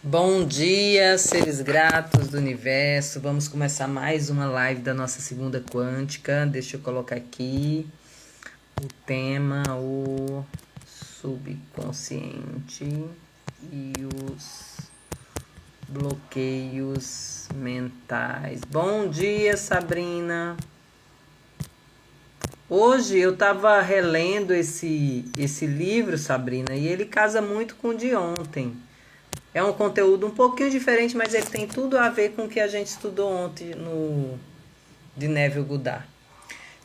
Bom dia, seres gratos do universo. Vamos começar mais uma live da nossa segunda quântica. Deixa eu colocar aqui o tema, o subconsciente e os bloqueios mentais. Bom dia, Sabrina. Hoje eu estava relendo esse livro, Sabrina, e ele casa muito com o de ontem. É um conteúdo um pouquinho diferente, mas ele tem tudo a ver com o que a gente estudou ontem de Neville Goddard.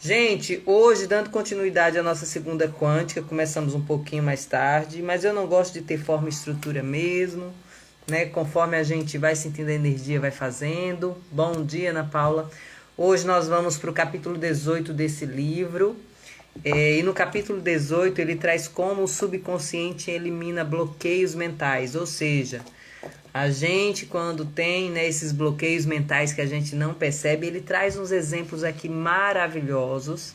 Gente, hoje, dando continuidade à nossa segunda quântica, começamos um pouquinho mais tarde, mas eu não gosto de ter forma e estrutura mesmo, né? Conforme a gente vai sentindo a energia, vai fazendo. Bom dia, Ana Paula. Hoje nós vamos para o capítulo 18 desse livro. E no capítulo 18 ele traz como o subconsciente elimina bloqueios mentais, ou seja, a gente quando tem, né, esses bloqueios mentais que a gente não percebe, ele traz uns exemplos aqui maravilhosos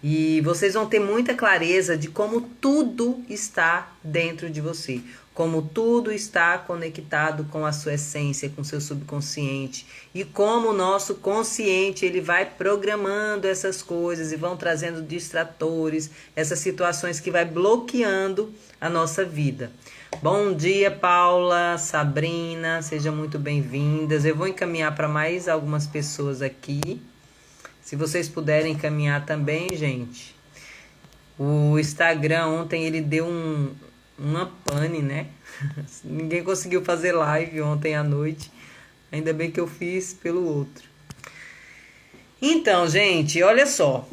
e vocês vão ter muita clareza de como tudo está dentro de você, como tudo está conectado com a sua essência, com o seu subconsciente, e como o nosso consciente ele vai programando essas coisas e vão trazendo distratores, essas situações que vai bloqueando a nossa vida. Bom dia, Paula, Sabrina, sejam muito bem-vindas. Eu vou encaminhar para mais algumas pessoas aqui. Se vocês puderem encaminhar também, gente. O Instagram ontem ele deu uma pane, né? Ninguém conseguiu fazer live ontem à noite. Ainda bem que eu fiz pelo outro. Então, gente, olha só.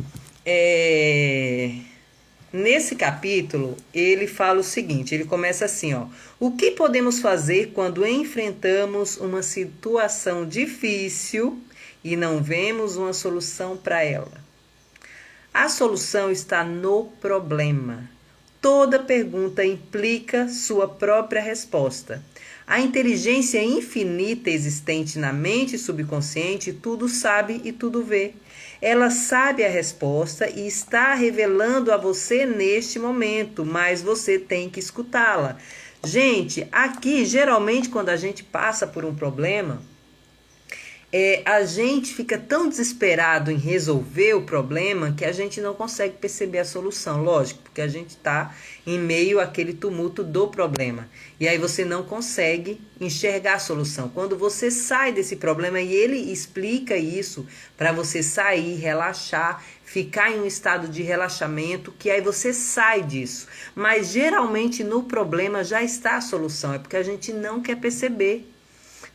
Nesse capítulo, ele fala o seguinte, ele começa assim, ó. O que podemos fazer quando enfrentamos uma situação difícil e não vemos uma solução para ela? A solução está no problema. Toda pergunta implica sua própria resposta. A inteligência infinita existente na mente subconsciente tudo sabe e tudo vê. Ela sabe a resposta e está revelando a você neste momento, mas você tem que escutá-la. Gente, aqui, geralmente, quando a gente passa por um problema, a gente fica tão desesperado em resolver o problema que a gente não consegue perceber a solução. Lógico, porque a gente está em meio àquele tumulto do problema. E aí você não consegue enxergar a solução. Quando você sai desse problema e ele explica isso para você sair, relaxar, ficar em um estado de relaxamento, que aí você sai disso. Mas geralmente no problema já está a solução, é porque a gente não quer perceber.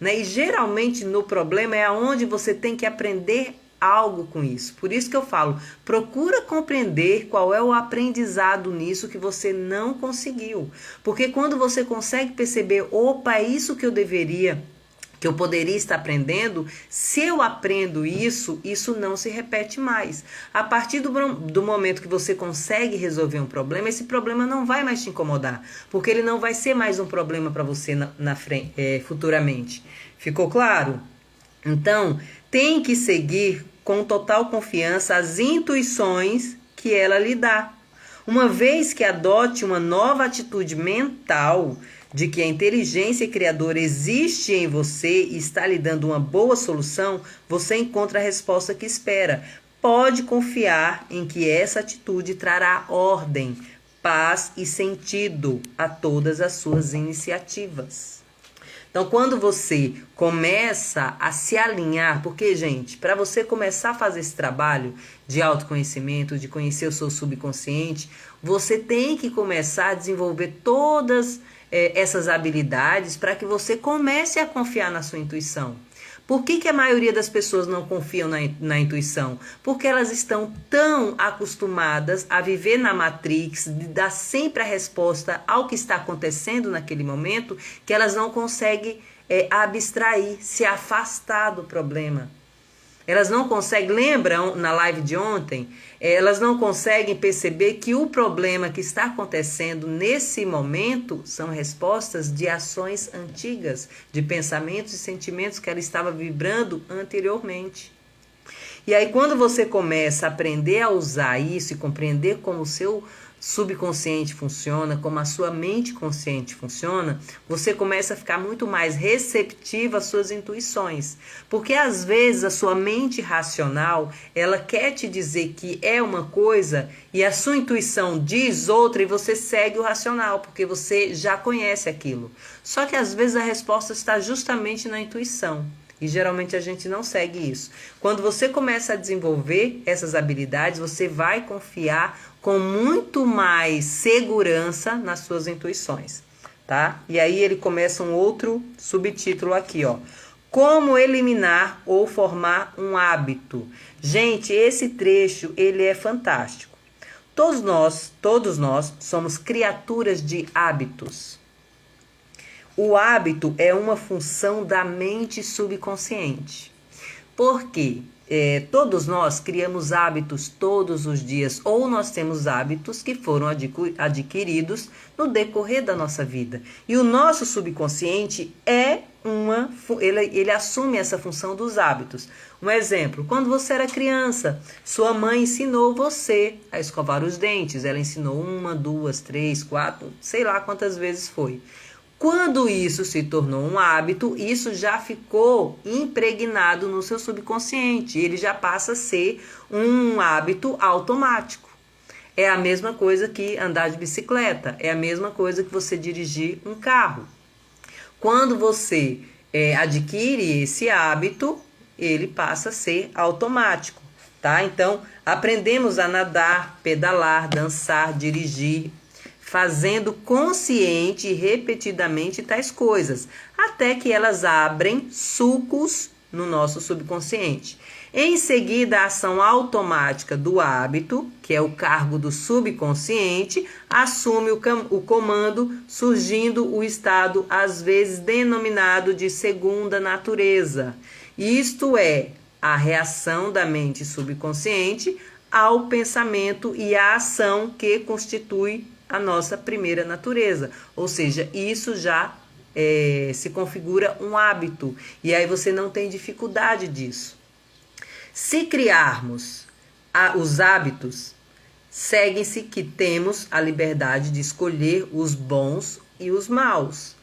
Né? E geralmente no problema é aonde você tem que aprender algo com isso. Por isso que eu falo, procura compreender qual é o aprendizado nisso que você não conseguiu. Porque quando você consegue perceber, opa, é isso que eu poderia estar aprendendo, se eu aprendo isso, isso não se repete mais. A partir do momento que você consegue resolver um problema, esse problema não vai mais te incomodar, porque ele não vai ser mais um problema para você na frente, futuramente. Ficou claro? Então, tem que seguir com total confiança as intuições que ela lhe dá. Uma vez que adote uma nova atitude mental de que a inteligência criadora existe em você e está lhe dando uma boa solução, você encontra a resposta que espera. Pode confiar em que essa atitude trará ordem, paz e sentido a todas as suas iniciativas. Então, quando você começa a se alinhar, porque, gente, para você começar a fazer esse trabalho de autoconhecimento, de conhecer o seu subconsciente, você tem que começar a desenvolver todas essas habilidades para que você comece a confiar na sua intuição. Por que a maioria das pessoas não confiam na intuição? Porque elas estão tão acostumadas a viver na Matrix, de dar sempre a resposta ao que está acontecendo naquele momento, que elas não conseguem abstrair, se afastar do problema. Elas não conseguem, lembram na live de ontem? Elas não conseguem perceber que o problema que está acontecendo nesse momento são respostas de ações antigas, de pensamentos e sentimentos que ela estava vibrando anteriormente. E aí quando você começa a aprender a usar isso e compreender como o seu subconsciente funciona, como a sua mente consciente funciona, você começa a ficar muito mais receptivo às suas intuições. Porque às vezes a sua mente racional, ela quer te dizer que é uma coisa e a sua intuição diz outra e você segue o racional, porque você já conhece aquilo. Só que às vezes a resposta está justamente na intuição. E geralmente a gente não segue isso. Quando você começa a desenvolver essas habilidades, você vai confiar com muito mais segurança nas suas intuições, tá? E aí ele começa um outro subtítulo aqui, ó. Como eliminar ou formar um hábito. Gente, esse trecho, ele é fantástico. Todos nós somos criaturas de hábitos. O hábito é uma função da mente subconsciente. Por quê? Todos nós criamos hábitos todos os dias, ou nós temos hábitos que foram adquiridos no decorrer da nossa vida. E o nosso subconsciente ele assume essa função dos hábitos. Um exemplo, quando você era criança, sua mãe ensinou você a escovar os dentes. Ela ensinou 1, 2, 3, 4, sei lá quantas vezes foi. Quando isso se tornou um hábito, isso já ficou impregnado no seu subconsciente. Ele já passa a ser um hábito automático. É a mesma coisa que andar de bicicleta. É a mesma coisa que você dirigir um carro. Quando você adquire esse hábito, ele passa a ser automático. Tá? Então, aprendemos a nadar, pedalar, dançar, dirigir, fazendo consciente e repetidamente tais coisas, até que elas abrem sulcos no nosso subconsciente. Em seguida, a ação automática do hábito, que é o cargo do subconsciente, assume o comando, surgindo o estado, às vezes denominado de segunda natureza. Isto é, a reação da mente subconsciente ao pensamento e à ação que constitui a nossa primeira natureza, ou seja, isso já se configura um hábito, e aí você não tem dificuldade disso. Se criarmos os hábitos, segue-se que temos a liberdade de escolher os bons e os maus.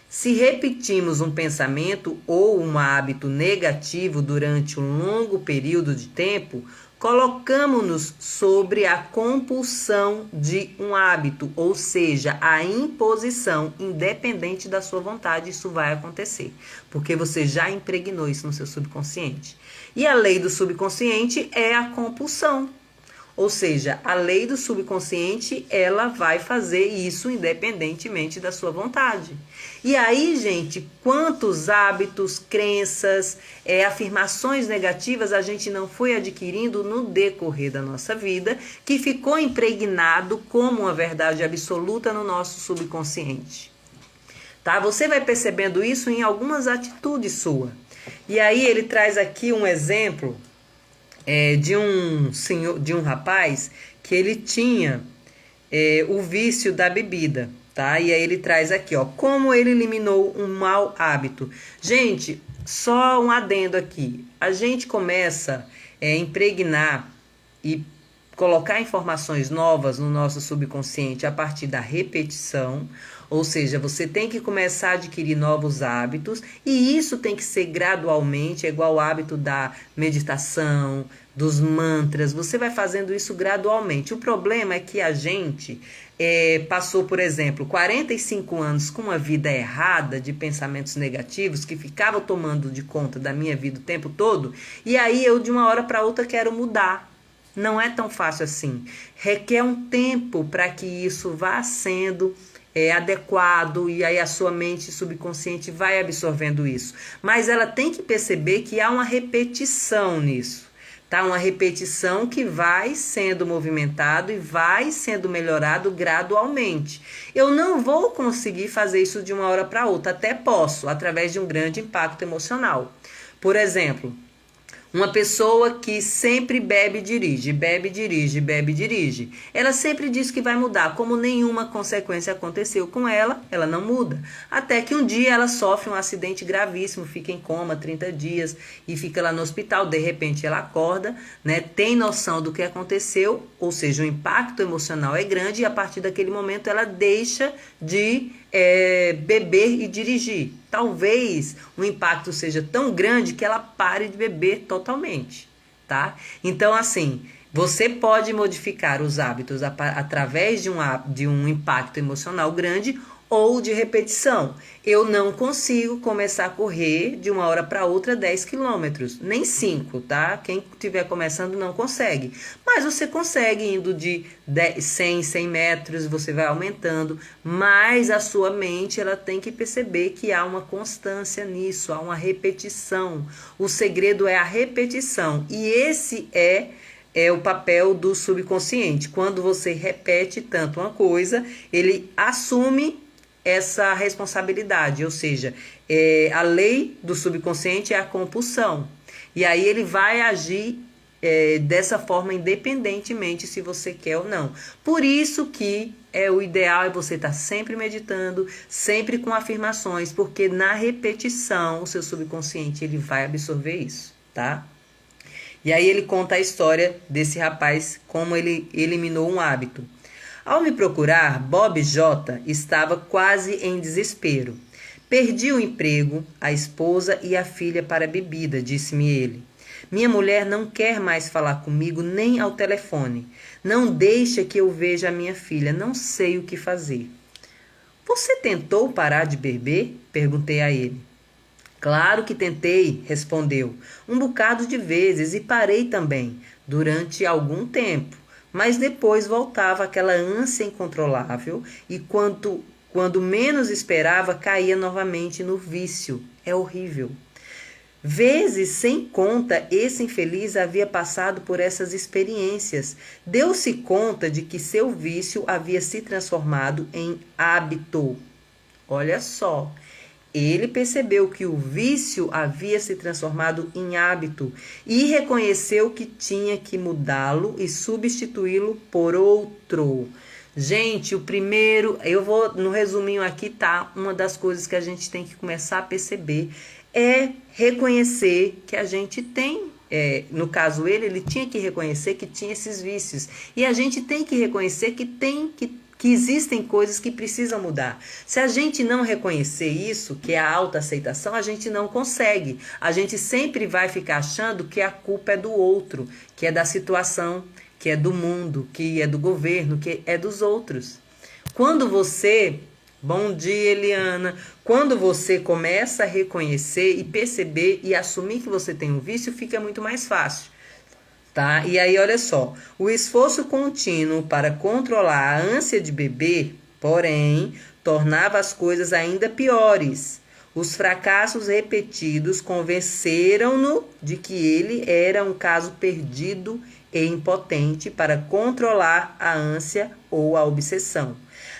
Se repetimos um pensamento ou um hábito negativo durante um longo período de tempo, colocamos-nos sobre a compulsão de um hábito, ou seja, a imposição, independente da sua vontade, isso vai acontecer, porque você já impregnou isso no seu subconsciente. E a lei do subconsciente é a compulsão, ou seja, a lei do subconsciente, ela vai fazer isso independentemente da sua vontade. E aí, gente, quantos hábitos, crenças, afirmações negativas a gente não foi adquirindo no decorrer da nossa vida, que ficou impregnado como uma verdade absoluta no nosso subconsciente. Tá? Você vai percebendo isso em algumas atitudes suas. E aí ele traz aqui um exemplo de um rapaz que ele tinha o vício da bebida, tá? E aí ele traz aqui, ó, como ele eliminou um mau hábito. Gente, só um adendo aqui. A gente começa a impregnar e colocar informações novas no nosso subconsciente a partir da repetição, ou seja, você tem que começar a adquirir novos hábitos e isso tem que ser gradualmente, é igual o hábito da meditação, dos mantras, você vai fazendo isso gradualmente. O problema é que a gente passou, por exemplo, 45 anos com uma vida errada de pensamentos negativos que ficava tomando de conta da minha vida o tempo todo e aí eu de uma hora para outra quero mudar. Não é tão fácil assim. Requer um tempo para que isso vá sendo adequado e aí a sua mente subconsciente vai absorvendo isso. Mas ela tem que perceber que há uma repetição nisso. Tá? Uma repetição que vai sendo movimentado e vai sendo melhorado gradualmente. Eu não vou conseguir fazer isso de uma hora para outra. Até posso, através de um grande impacto emocional. Por exemplo, Uma pessoa que sempre bebe e dirige, bebe e dirige, bebe e dirige. Ela sempre diz que vai mudar. Como nenhuma consequência aconteceu com ela, ela não muda. Até que um dia ela sofre um acidente gravíssimo, fica em coma 30 dias e fica lá no hospital. De repente ela acorda, né, tem noção do que aconteceu, ou seja, o impacto emocional é grande e a partir daquele momento ela deixa de beber e dirigir. Talvez o impacto seja tão grande que ela pare de beber totalmente, tá? Então, assim, você pode modificar os hábitos através de um impacto emocional grande ou de repetição. Eu não consigo começar a correr de uma hora para outra 10 quilômetros, nem 5, tá? Quem estiver começando não consegue. Mas você consegue indo de 100 metros, você vai aumentando. Mas a sua mente, ela tem que perceber que há uma constância nisso, há uma repetição. O segredo é a repetição. E esse é o papel do subconsciente. Quando você repete tanto uma coisa, ele assume essa responsabilidade, ou seja, a lei do subconsciente é a compulsão. E aí ele vai agir dessa forma independentemente se você quer ou não. Por isso que o ideal é você estar sempre meditando, sempre com afirmações, porque na repetição o seu subconsciente ele vai absorver isso, tá? E aí ele conta a história desse rapaz, como ele eliminou um hábito. Ao me procurar, Bob J. estava quase em desespero. Perdi o emprego, a esposa e a filha para a bebida, disse-me ele. Minha mulher não quer mais falar comigo nem ao telefone. Não deixa que eu veja a minha filha, não sei o que fazer. Você tentou parar de beber? Perguntei a ele. Claro que tentei, respondeu. Um bocado de vezes e parei também, durante algum tempo. Mas depois voltava aquela ânsia incontrolável e quando menos esperava, caía novamente no vício. É horrível. Vezes sem conta, esse infeliz havia passado por essas experiências. Deu-se conta de que seu vício havia se transformado em hábito. Olha só. Ele percebeu que o vício havia se transformado em hábito e reconheceu que tinha que mudá-lo e substituí-lo por outro. Gente, o primeiro, eu vou no resuminho aqui, tá? Uma das coisas que a gente tem que começar a perceber é reconhecer que a gente tem. No caso ele tinha que reconhecer que tinha esses vícios. E a gente tem que reconhecer que existem coisas que precisam mudar. Se a gente não reconhecer isso, que é a autoaceitação, a gente não consegue. A gente sempre vai ficar achando que a culpa é do outro, que é da situação, que é do mundo, que é do governo, que é dos outros. Quando você... Bom dia, Eliana. Quando você começa a reconhecer e perceber e assumir que você tem um vício, fica muito mais fácil. Tá? E aí, olha só, o esforço contínuo para controlar a ânsia de beber, porém, tornava as coisas ainda piores. Os fracassos repetidos convenceram-no de que ele era um caso perdido e impotente para controlar a ânsia ou a obsessão.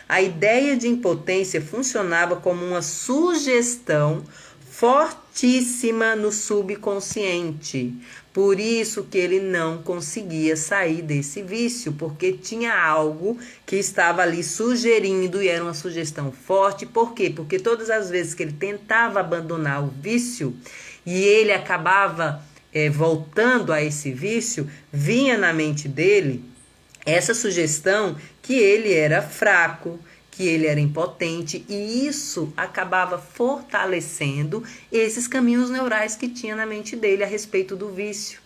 A ideia de impotência funcionava como uma sugestão fortíssima no subconsciente. Por isso que ele não conseguia sair desse vício, porque tinha algo que estava ali sugerindo e era uma sugestão forte. Por quê? Porque todas as vezes que ele tentava abandonar o vício e ele acabava voltando a esse vício, vinha na mente dele essa sugestão que ele era fraco, que ele era impotente, e isso acabava fortalecendo esses caminhos neurais que tinha na mente dele a respeito do vício.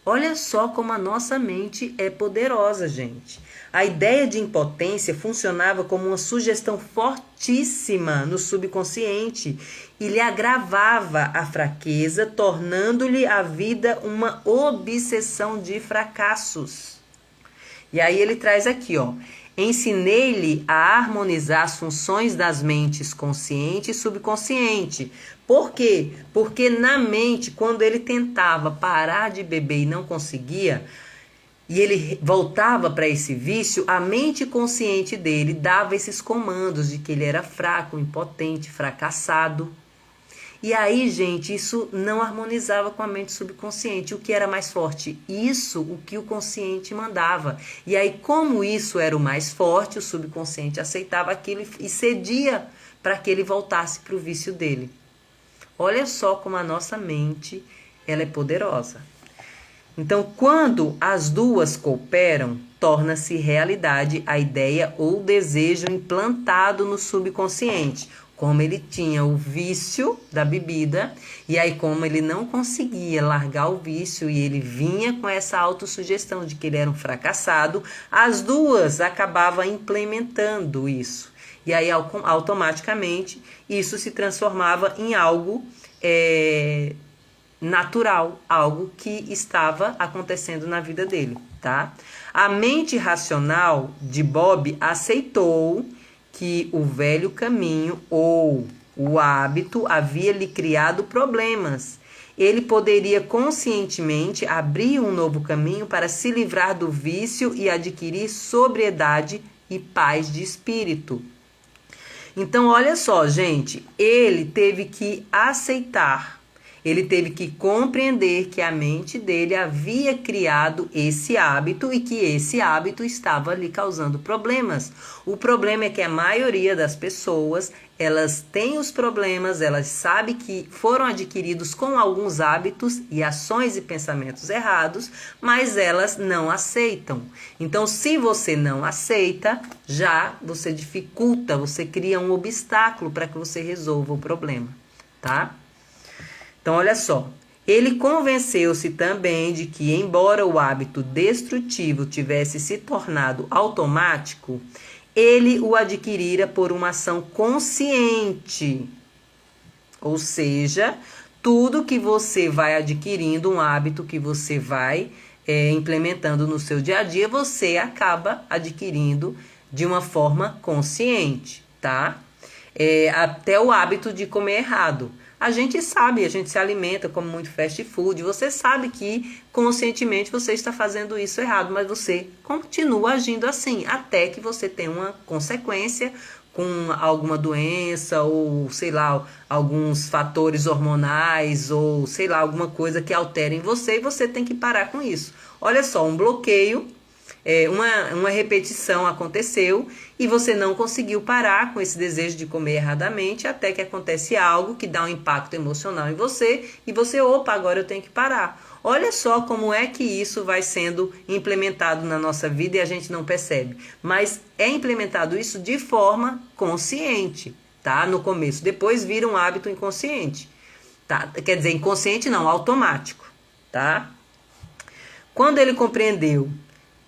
Olha só como a nossa mente é poderosa, gente. A ideia de impotência funcionava como uma sugestão fortíssima no subconsciente e lhe agravava a fraqueza, tornando-lhe a vida uma obsessão de fracassos. E aí ele traz aqui, ó. Ensinei-lhe a harmonizar as funções das mentes consciente e subconsciente. Por quê? Porque na mente, quando ele tentava parar de beber e não conseguia, e ele voltava para esse vício, a mente consciente dele dava esses comandos de que ele era fraco, impotente, fracassado. E aí, gente, isso não harmonizava com a mente subconsciente. O que era mais forte? Isso, o que o consciente mandava. E aí, como isso era o mais forte, o subconsciente aceitava aquilo e cedia para que ele voltasse para o vício dele. Olha só como a nossa mente ela é poderosa. Então, quando as duas cooperam, torna-se realidade a ideia ou desejo implantado no subconsciente. Como ele tinha o vício da bebida, e aí como ele não conseguia largar o vício e ele vinha com essa autossugestão de que ele era um fracassado, as duas acabavam implementando isso. E aí automaticamente isso se transformava em algo natural, algo que estava acontecendo na vida dele, tá? A mente racional de Bob aceitou que o velho caminho ou o hábito havia lhe criado problemas. Ele poderia conscientemente abrir um novo caminho para se livrar do vício e adquirir sobriedade e paz de espírito. Então, olha só, gente, ele teve que aceitar. Ele teve que compreender que a mente dele havia criado esse hábito e que esse hábito estava lhe causando problemas. O problema é que a maioria das pessoas, elas têm os problemas, elas sabem que foram adquiridos com alguns hábitos e ações e pensamentos errados, mas elas não aceitam. Então, se você não aceita, já você dificulta, você cria um obstáculo para que você resolva o problema, tá? Então, olha só, ele convenceu-se também de que, embora o hábito destrutivo tivesse se tornado automático, ele o adquirira por uma ação consciente. Ou seja, tudo que você vai adquirindo, um hábito que você vai implementando no seu dia a dia, você acaba adquirindo de uma forma consciente, tá? Até o hábito de comer errado. A gente sabe, a gente se alimenta como muito fast food, você sabe que conscientemente você está fazendo isso errado, mas você continua agindo assim, até que você tenha uma consequência com alguma doença ou, sei lá, alguns fatores hormonais ou, sei lá, alguma coisa que altere em você e você tem que parar com isso. Olha só, um bloqueio, uma repetição aconteceu e você não conseguiu parar com esse desejo de comer erradamente até que acontece algo que dá um impacto emocional em você e você, opa, agora eu tenho que parar. Olha só como é que isso vai sendo implementado na nossa vida e a gente não percebe. Mas é implementado isso de forma consciente, tá? No começo. Depois vira um hábito inconsciente, tá? Quer dizer, inconsciente não, automático, tá? Quando ele compreendeu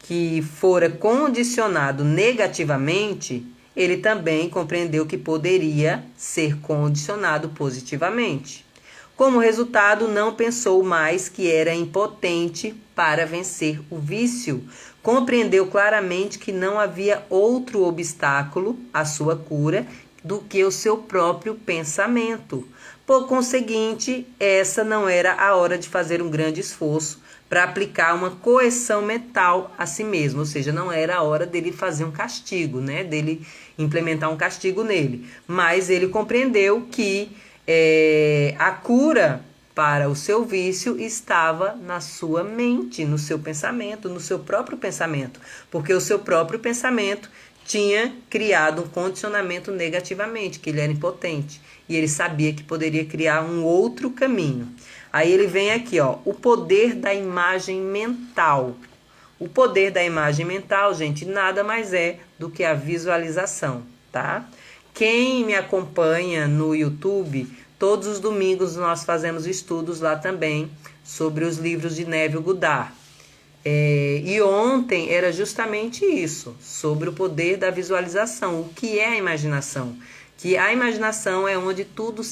que fora condicionado negativamente, ele também compreendeu que poderia ser condicionado positivamente. Como resultado, não pensou mais que era impotente para vencer o vício. Compreendeu claramente que não havia outro obstáculo à sua cura do que o seu próprio pensamento. Por conseguinte, essa não era a hora de fazer um grande esforço para aplicar uma coerção mental a si mesmo, ou seja, não era a hora dele fazer um castigo, né? Dele implementar um castigo nele. Mas ele compreendeu que a cura para o seu vício estava na sua mente, no seu pensamento, no seu próprio pensamento, porque o seu próprio pensamento tinha criado um condicionamento negativamente, que ele era impotente, e ele sabia que poderia criar um outro caminho. Aí ele vem aqui, ó, o poder da imagem mental. O poder da imagem mental, gente, nada mais é do que a visualização, tá? Quem me acompanha no YouTube, todos os domingos nós fazemos estudos lá também sobre os livros de Neville Goddard. E ontem era justamente isso, sobre o poder da visualização. O que é a imaginação? Que a imaginação é onde tudo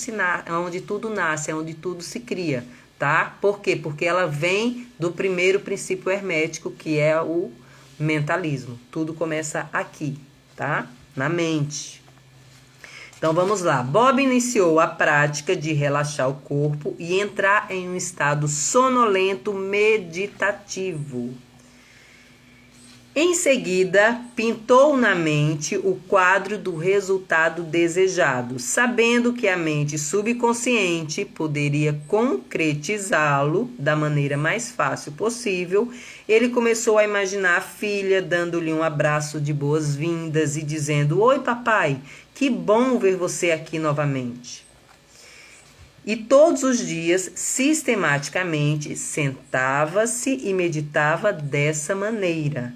nasce, é onde tudo se cria, tá? Por quê? Porque ela vem do primeiro princípio hermético, que é o mentalismo. Tudo começa aqui, tá? Na mente. Então vamos lá. Bob iniciou a prática de relaxar o corpo e entrar em um estado sonolento meditativo. Em seguida, pintou na mente o quadro do resultado desejado, sabendo que a mente subconsciente poderia concretizá-lo da maneira mais fácil possível. Ele começou a imaginar a filha dando-lhe um abraço de boas-vindas e dizendo: "Oi, papai, que bom ver você aqui novamente." E todos os dias, sistematicamente, sentava-se e meditava dessa maneira.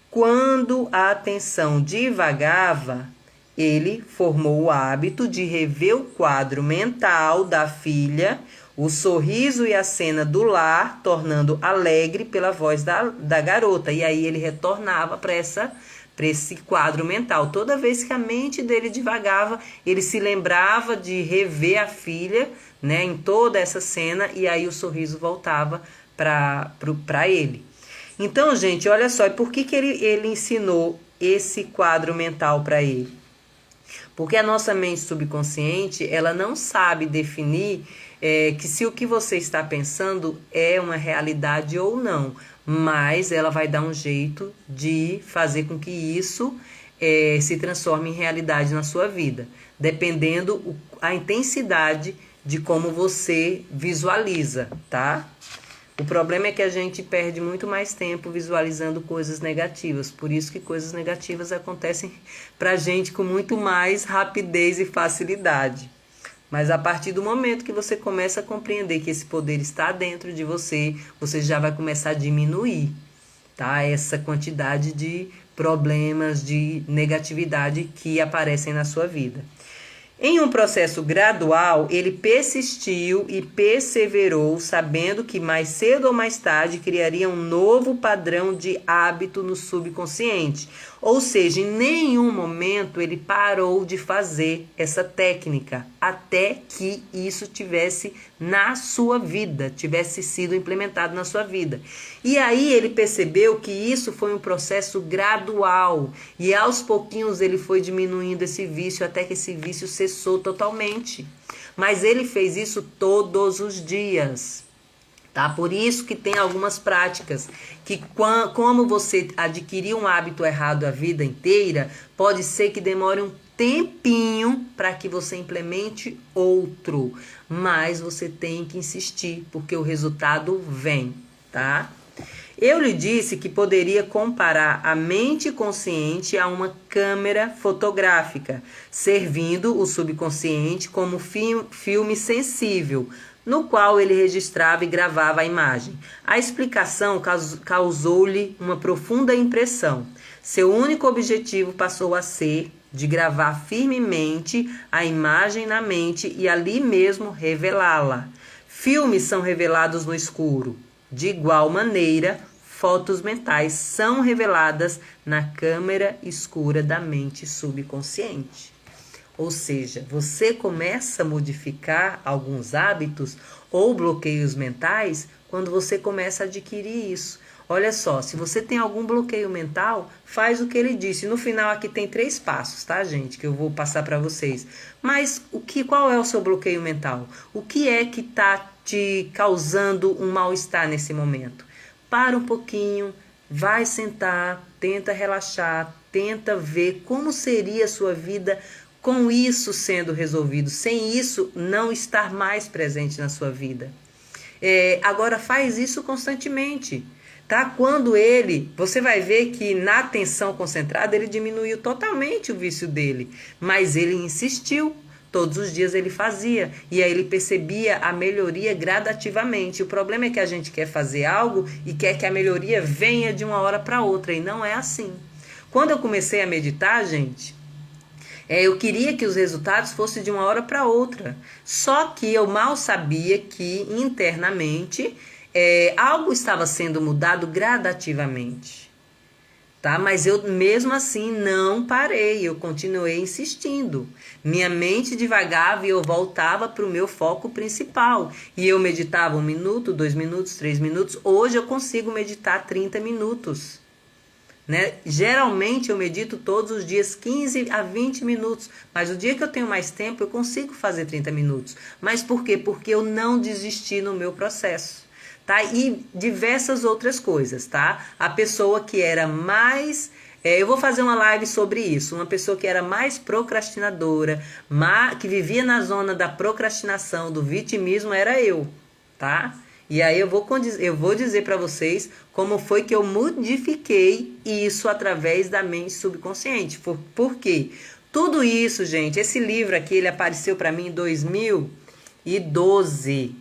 Quando a atenção divagava, ele formou o hábito de rever o quadro mental da filha, o sorriso e a cena do lar, tornando alegre pela voz da garota. E aí ele retornava para esse quadro mental. Toda vez que a mente dele divagava, ele se lembrava de rever a filha, né, em toda essa cena, e aí o sorriso voltava para ele. Então, gente, olha só, e por que ele ensinou esse quadro mental para ele? Porque a nossa mente subconsciente, ela não sabe definir que se o que você está pensando é uma realidade ou não, mas ela vai dar um jeito de fazer com que isso se transforme em realidade na sua vida, dependendo a intensidade de como você visualiza, tá? O problema é que a gente perde muito mais tempo visualizando coisas negativas. Por isso que coisas negativas acontecem pra gente com muito mais rapidez e facilidade. Mas a partir do momento que você começa a compreender que esse poder está dentro de você, você já vai começar a diminuir, tá? Essa quantidade de problemas, de negatividade que aparecem na sua vida. Em um processo gradual, ele persistiu e perseverou, sabendo que mais cedo ou mais tarde criaria um novo padrão de hábito no subconsciente. Ou seja, em nenhum momento ele parou de fazer essa técnica, até que isso tivesse na sua vida, tivesse sido implementado na sua vida. E aí ele percebeu que isso foi um processo gradual, e aos pouquinhos ele foi diminuindo esse vício até que esse vício cessou totalmente. Mas ele fez isso todos os dias. Tá? Por isso que tem algumas práticas que, como você adquirir um hábito errado a vida inteira, pode ser que demore um tempinho para que você implemente outro, mas você tem que insistir, porque o resultado vem, tá? Eu lhe disse que poderia comparar a mente consciente a uma câmera fotográfica, servindo o subconsciente como filme sensível, no qual ele registrava e gravava a imagem. A explicação causou-lhe uma profunda impressão. Seu único objetivo passou a ser de gravar firmemente a imagem na mente e ali mesmo revelá-la. Filmes são revelados no escuro. De igual maneira, fotos mentais são reveladas na câmera escura da mente subconsciente. Ou seja, você começa a modificar alguns hábitos ou bloqueios mentais quando você começa a adquirir isso. Olha só, se você tem algum bloqueio mental, faz o que ele disse. No final aqui tem 3 passos, tá, gente? Que eu vou passar para vocês. Mas qual é o seu bloqueio mental? O que é que está te causando um mal-estar nesse momento? Para um pouquinho, vai sentar, tenta relaxar, tenta ver como seria a sua vida com isso sendo resolvido, sem isso não estar mais presente na sua vida. Agora faz isso constantemente, tá? Você vai ver que na atenção concentrada ele diminuiu totalmente o vício dele, mas ele insistiu, todos os dias ele fazia, e aí ele percebia a melhoria gradativamente. O problema é que a gente quer fazer algo e quer que a melhoria venha de uma hora para outra, e não é assim. Quando eu comecei a meditar, gente, eu queria que os resultados fossem de uma hora para outra. Só que eu mal sabia que internamente algo estava sendo mudado gradativamente. Tá? Mas eu mesmo assim não parei, eu continuei insistindo. Minha mente divagava e eu voltava para o meu foco principal. E eu meditava 1 minuto, 2 minutos, 3 minutos. Hoje eu consigo meditar 30 minutos. Né? Geralmente eu medito todos os dias 15 a 20 minutos, mas o dia que eu tenho mais tempo eu consigo fazer 30 minutos. Mas por quê? Porque eu não desisti no meu processo. tá? E diversas outras coisas, tá? A pessoa que era mais... eu vou fazer uma live sobre isso. Uma pessoa que era mais procrastinadora, que vivia na zona da procrastinação, do vitimismo, era eu, tá? E aí eu vou dizer para vocês como foi que eu modifiquei isso através da mente subconsciente. Por quê? Tudo isso, gente, esse livro aqui, ele apareceu para mim em 2012,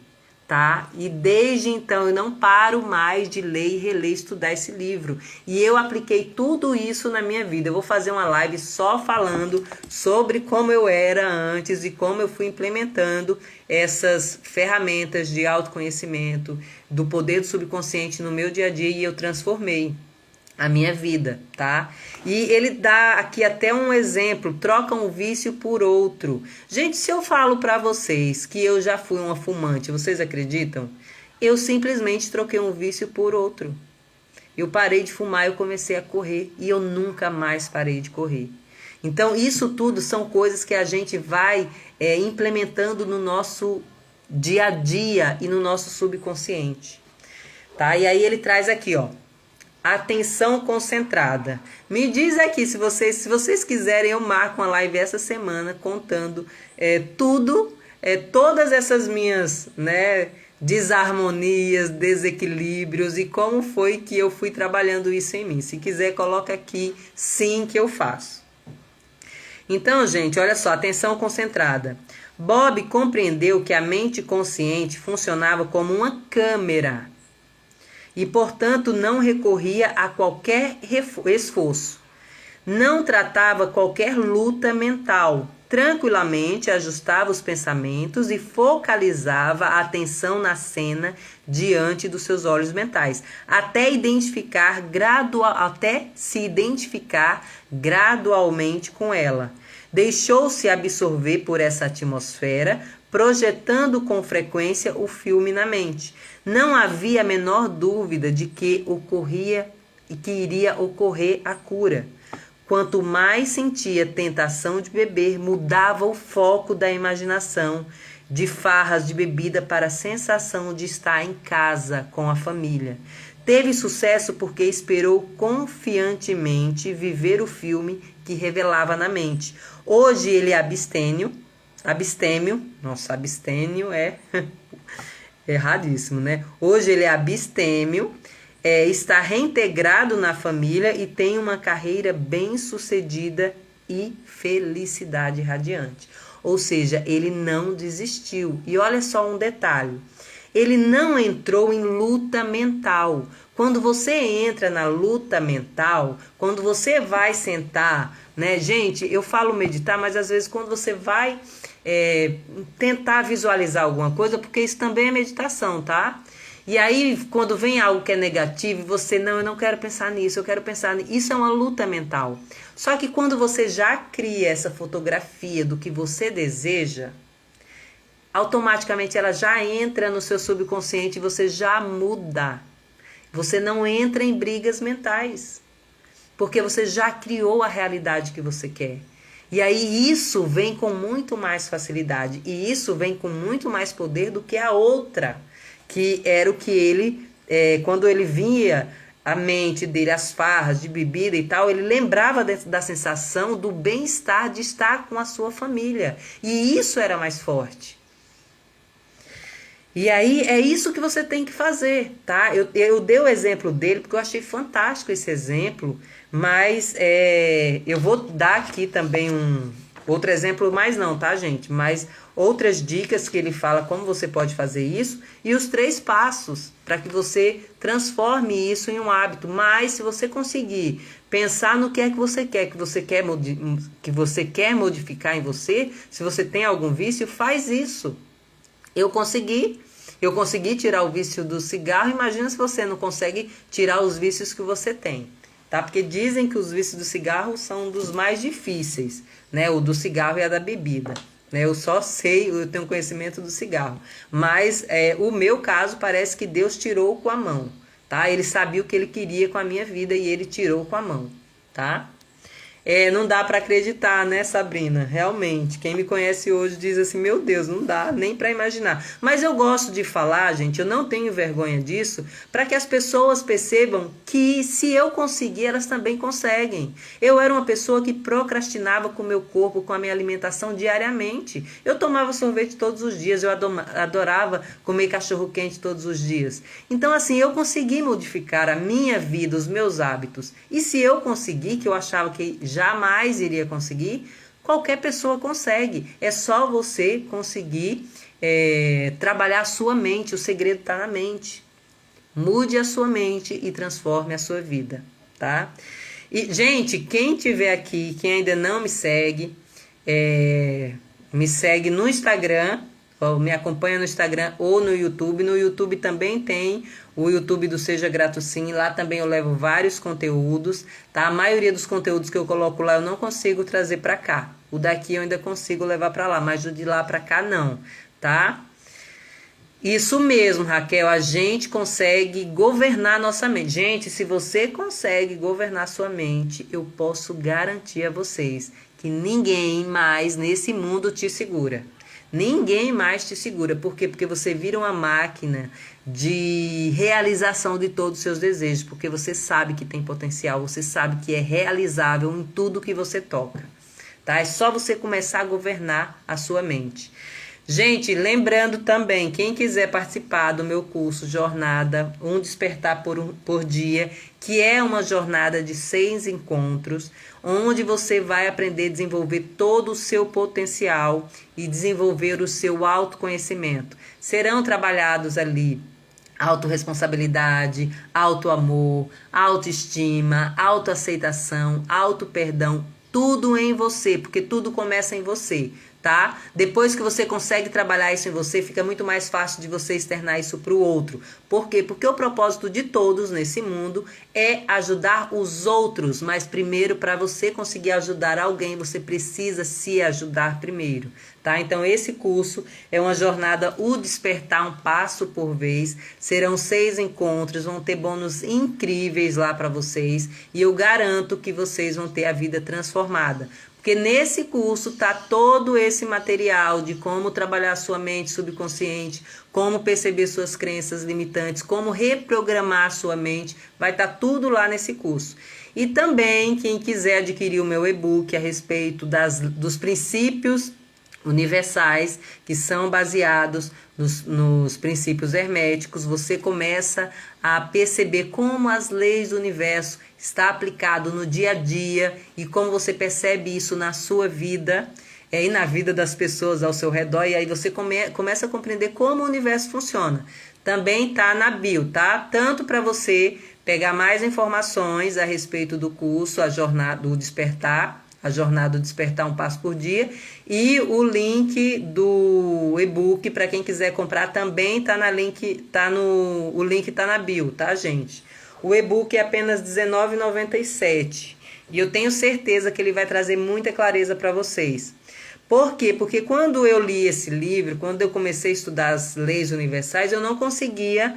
tá? E desde então eu não paro mais de ler e reler, estudar esse livro. E eu apliquei tudo isso na minha vida. Eu vou fazer uma live só falando sobre como eu era antes e como eu fui implementando essas ferramentas de autoconhecimento, do poder do subconsciente no meu dia a dia, e eu transformei a minha vida, tá? E ele dá aqui até um exemplo, troca um vício por outro. Gente, se eu falo pra vocês que eu já fui uma fumante, vocês acreditam? Eu simplesmente troquei um vício por outro. Eu parei de fumar, eu comecei a correr e eu nunca mais parei de correr. Então, isso tudo são coisas que a gente vai implementando no nosso dia a dia e no nosso subconsciente, tá? E aí ele traz aqui, ó, atenção concentrada. Me diz aqui, se vocês quiserem, eu marco uma live essa semana contando todas essas minhas, né, desarmonias, desequilíbrios e como foi que eu fui trabalhando isso em mim. Se quiser, coloca aqui sim que eu faço. Então, gente, olha só, atenção concentrada. Bob compreendeu que a mente consciente funcionava como uma câmera e, portanto, não recorria a qualquer esforço. Não tratava qualquer luta mental. Tranquilamente ajustava os pensamentos e focalizava a atenção na cena diante dos seus olhos mentais, até se identificar gradualmente com ela. Deixou-se absorver por essa atmosfera, projetando com frequência o filme na mente. Não havia a menor dúvida de que iria ocorrer a cura. Quanto mais sentia tentação de beber, mudava o foco da imaginação, de farras de bebida para a sensação de estar em casa com a família. Teve sucesso porque esperou confiantemente viver o filme que revelava na mente. Hoje ele é abstêmio, é erradíssimo, né? Hoje ele é abstêmio, está reintegrado na família e tem uma carreira bem-sucedida e felicidade radiante. Ou seja, ele não desistiu. E olha só um detalhe. Ele não entrou em luta mental. Quando você entra na luta mental, quando você vai sentar, né? Gente, eu falo meditar, mas às vezes quando você vai tentar visualizar alguma coisa, porque isso também é meditação, tá? E aí, quando vem algo que é negativo, eu não quero pensar nisso, eu quero pensar nisso. Isso é uma luta mental. Só que quando você já cria essa fotografia do que você deseja, automaticamente ela já entra no seu subconsciente e você já muda. Você não entra em brigas mentais, porque você já criou a realidade que você quer. E aí isso vem com muito mais facilidade, e isso vem com muito mais poder do que a outra, que era o que ele, quando ele vinha a mente dele, as farras de bebida e tal, ele lembrava da sensação do bem-estar de estar com a sua família. E isso era mais forte. E aí é isso que você tem que fazer, tá? Eu dei o exemplo dele porque eu achei fantástico esse exemplo, mas eu vou dar aqui também outro exemplo, mais não, tá, gente? Mas outras dicas que ele fala como você pode fazer isso e os 3 passos para que você transforme isso em um hábito. Mas se você conseguir pensar no que é que você quer, que você quer modificar em você, se você tem algum vício, faz isso. Eu consegui tirar o vício do cigarro, imagina se você não consegue tirar os vícios que você tem, tá? Porque dizem que os vícios do cigarro são dos mais difíceis, né? O do cigarro e a da bebida, né? Eu tenho conhecimento do cigarro, mas o meu caso parece que Deus tirou com a mão, tá? Ele sabia o que ele queria com a minha vida e ele tirou com a mão, tá? Não dá para acreditar, né, Sabrina? Realmente, quem me conhece hoje diz assim, meu Deus, não dá nem para imaginar. Mas eu gosto de falar, gente, eu não tenho vergonha disso, para que as pessoas percebam que se eu conseguir, elas também conseguem. Eu era uma pessoa que procrastinava com o meu corpo, com a minha alimentação diariamente. Eu tomava sorvete todos os dias, eu adorava comer cachorro quente todos os dias. Então, assim, eu consegui modificar a minha vida, os meus hábitos. E se eu conseguir, que eu achava que jamais iria conseguir, qualquer pessoa consegue. É só você conseguir trabalhar a sua mente. O segredo está na mente. Mude a sua mente e transforme a sua vida, tá? E, gente, quem tiver aqui, quem ainda não me segue no Instagram, ou me acompanha no Instagram ou no YouTube. No YouTube também tem o YouTube do Seja Grato Sim. Lá também eu levo vários conteúdos, tá? A maioria dos conteúdos que eu coloco lá eu não consigo trazer para cá. O daqui eu ainda consigo levar para lá, mas o de lá para cá não, tá? Isso mesmo, Raquel, a gente consegue governar nossa mente. Gente, se você consegue governar sua mente, eu posso garantir a vocês que ninguém mais nesse mundo te segura. Ninguém mais te segura. Por quê? Porque você vira uma máquina de realização de todos os seus desejos. Porque você sabe que tem potencial, você sabe que é realizável em tudo que você toca. Tá? É só você começar a governar a sua mente. Gente, lembrando também, quem quiser participar do meu curso Jornada, Um Despertar por Dia, que é uma jornada de 6 encontros, onde você vai aprender a desenvolver todo o seu potencial e desenvolver o seu autoconhecimento. Serão trabalhados ali autorresponsabilidade, autoamor, autoestima, autoaceitação, autoperdão, tudo em você, porque tudo começa em você. Tá? Depois que você consegue trabalhar isso em você, fica muito mais fácil de você externar isso para o outro. Por quê? Porque o propósito de todos nesse mundo é ajudar os outros, mas primeiro, para você conseguir ajudar alguém, você precisa se ajudar primeiro. Tá? Então, esse curso é uma jornada, o Despertar um Passo por Vez. Serão 6 encontros, vão ter bônus incríveis lá para vocês e eu garanto que vocês vão ter a vida transformada. Porque nesse curso está todo esse material de como trabalhar a sua mente subconsciente, como perceber suas crenças limitantes, como reprogramar a sua mente, vai estar tudo lá nesse curso. E também, quem quiser adquirir o meu e-book a respeito dos princípios universais, que são baseados nos princípios herméticos, você começa a perceber como as leis do universo está aplicado no dia a dia e como você percebe isso na sua vida e na vida das pessoas ao seu redor, e aí você começa a compreender como o universo funciona. Também tá na bio, tá? Tanto para você pegar mais informações a respeito do curso, a jornada do Despertar, a jornada do Despertar um Passo por Dia, e o link do e-book para quem quiser comprar também o link tá na bio, tá, gente? O e-book é apenas R$19,97 e eu tenho certeza que ele vai trazer muita clareza para vocês. Por quê? Porque quando eu li esse livro, quando eu comecei a estudar as leis universais, eu não conseguia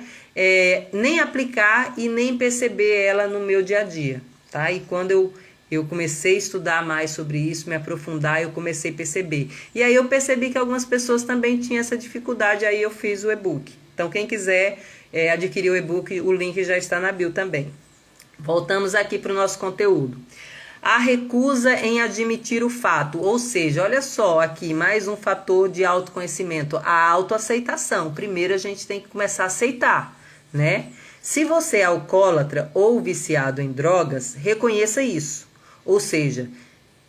nem aplicar e nem perceber ela no meu dia a dia, tá? E quando eu comecei a estudar mais sobre isso, me aprofundar, eu comecei a perceber. E aí eu percebi que algumas pessoas também tinham essa dificuldade, aí eu fiz o e-book. Então, quem quiser adquirir o e-book, o link já está na bio também. Voltamos aqui para o nosso conteúdo. A recusa em admitir o fato, ou seja, olha só aqui, mais um fator de autoconhecimento, a autoaceitação. Primeiro a gente tem que começar a aceitar, né? Se você é alcoólatra ou viciado em drogas, reconheça isso. Ou seja,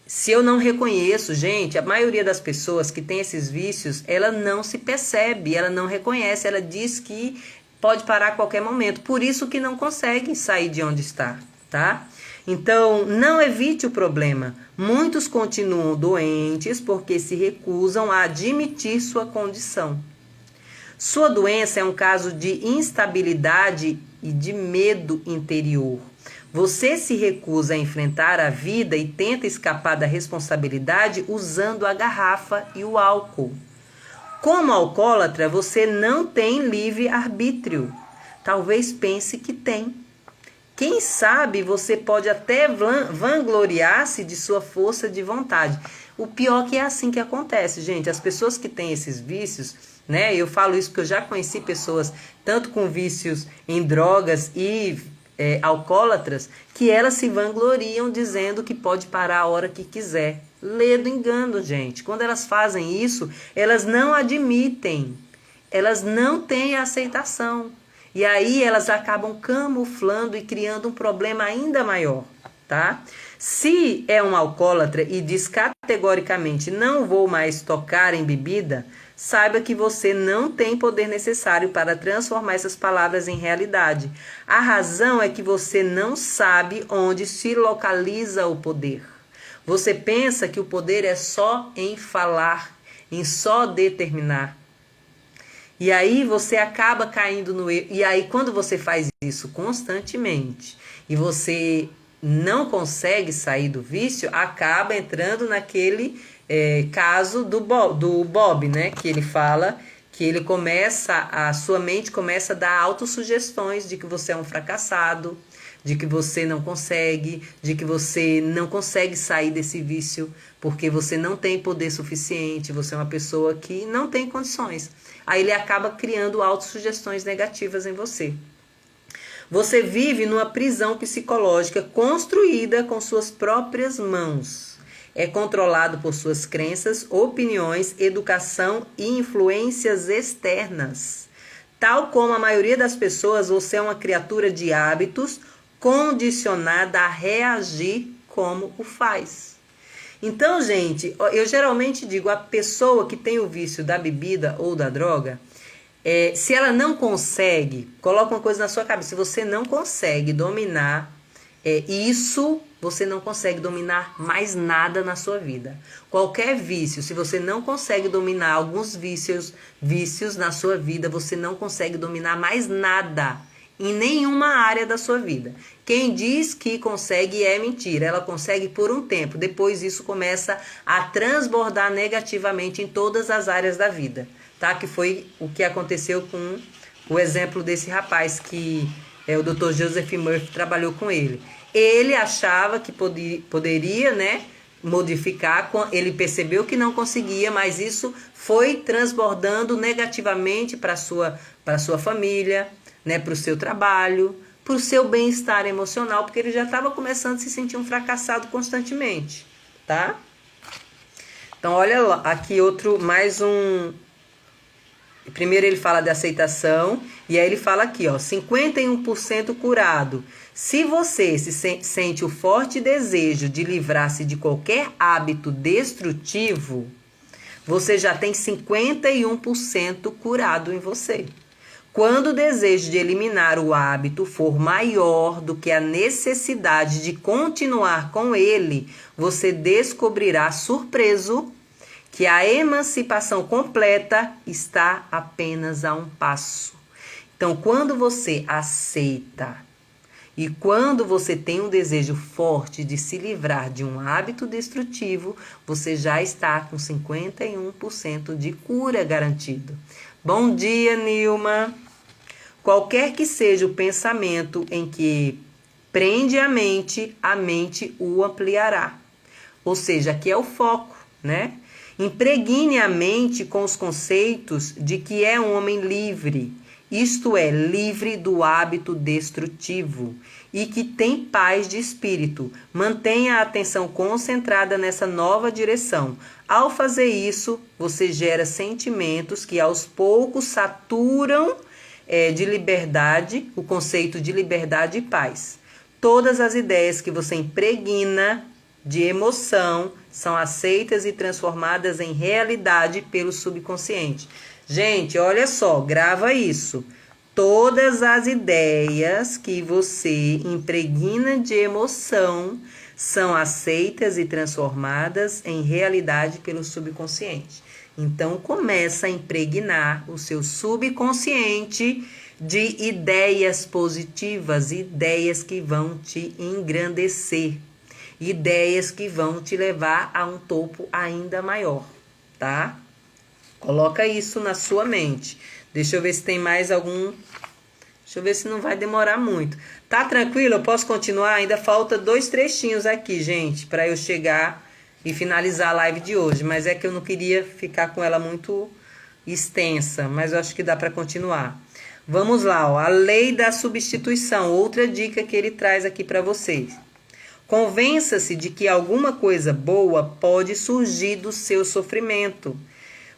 se eu não reconheço, gente, a maioria das pessoas que tem esses vícios, ela não se percebe, ela não reconhece, ela diz que pode parar a qualquer momento, por isso que não consegue sair de onde está, tá? Então, não evite o problema. Muitos continuam doentes porque se recusam a admitir sua condição. Sua doença é um caso de instabilidade e de medo interior. Você se recusa a enfrentar a vida e tenta escapar da responsabilidade usando a garrafa e o álcool. Como alcoólatra, você não tem livre-arbítrio. Talvez pense que tem. Quem sabe você pode até vangloriar-se de sua força de vontade. O pior que é assim que acontece, gente. As pessoas que têm esses vícios, né? Eu falo isso porque eu já conheci pessoas tanto com vícios em drogas e alcoólatras, que elas se vangloriam dizendo que pode parar a hora que quiser. Lê do engano, gente. Quando elas fazem isso, elas não admitem, elas não têm aceitação. E aí elas acabam camuflando e criando um problema ainda maior, tá? Se é um alcoólatra e diz categoricamente não vou mais tocar em bebida, saiba que você não tem poder necessário para transformar essas palavras em realidade. A razão é que você não sabe onde se localiza o poder. Você pensa que o poder é só em falar, em só determinar. E aí você acaba caindo no erro. E aí quando você faz isso constantemente e você não consegue sair do vício, acaba entrando naquele caso do Bob, né? Que ele fala que ele a sua mente começa a dar autossugestões de que você é um fracassado, de que você não consegue, de que você não consegue sair desse vício porque você não tem poder suficiente, você é uma pessoa que não tem condições. Aí ele acaba criando autossugestões negativas em você. Você vive numa prisão psicológica construída com suas próprias mãos. É controlado por suas crenças, opiniões, educação e influências externas. Tal como a maioria das pessoas, você é uma criatura de hábitos condicionada a reagir como o faz. Então, gente, eu geralmente digo, a pessoa que tem o vício da bebida ou da droga, se ela não consegue, coloca uma coisa na sua cabeça, se você não consegue dominar isso, você não consegue dominar mais nada na sua vida. Qualquer vício, se você não consegue dominar alguns vícios na sua vida, você não consegue dominar mais nada em nenhuma área da sua vida. Quem diz que consegue é mentira. Ela consegue por um tempo. Depois isso começa a transbordar negativamente em todas as áreas da vida. Tá? Que foi o que aconteceu com o exemplo desse rapaz que o Dr. Joseph Murphy trabalhou com ele. Ele achava que poderia, né, modificar, ele percebeu que não conseguia, mas isso foi transbordando negativamente para a sua família, né, para o seu trabalho, para o seu bem-estar emocional, porque ele já estava começando a se sentir um fracassado constantemente, tá? Então, olha lá, aqui mais um. Primeiro ele fala de aceitação, e aí ele fala aqui, ó, 51% curado. Se você sente o forte desejo de livrar-se de qualquer hábito destrutivo, você já tem 51% curado em você. Quando o desejo de eliminar o hábito for maior do que a necessidade de continuar com ele, você descobrirá surpreso que a emancipação completa está apenas a um passo. Então, quando você aceita e quando você tem um desejo forte de se livrar de um hábito destrutivo, você já está com 51% de cura garantido. Bom dia, Nilma. Qualquer que seja o pensamento em que prende a mente o ampliará. Ou seja, aqui é o foco, né? Impregne a mente com os conceitos de que é um homem livre, isto é, livre do hábito destrutivo, e que tem paz de espírito. Mantenha a atenção concentrada nessa nova direção. Ao fazer isso, você gera sentimentos que aos poucos saturam de liberdade, o conceito de liberdade e paz. Todas as ideias que você impregna de emoção são aceitas e transformadas em realidade pelo subconsciente. Gente, olha só, grava isso. Todas as ideias que você impregna de emoção são aceitas e transformadas em realidade pelo subconsciente. Então, começa a impregnar o seu subconsciente de ideias positivas, ideias que vão te engrandecer, ideias que vão te levar a um topo ainda maior, tá? Coloca isso na sua mente. Deixa eu ver se tem mais algum. Deixa eu ver se não vai demorar muito. Tá tranquilo? Eu posso continuar? Ainda falta 2 trechinhos aqui, gente, para eu chegar e finalizar a live de hoje. Mas é que eu não queria ficar com ela muito extensa, mas eu acho que dá para continuar. Vamos lá, ó. A lei da substituição, outra dica que ele traz aqui para vocês. Convença-se de que alguma coisa boa pode surgir do seu sofrimento.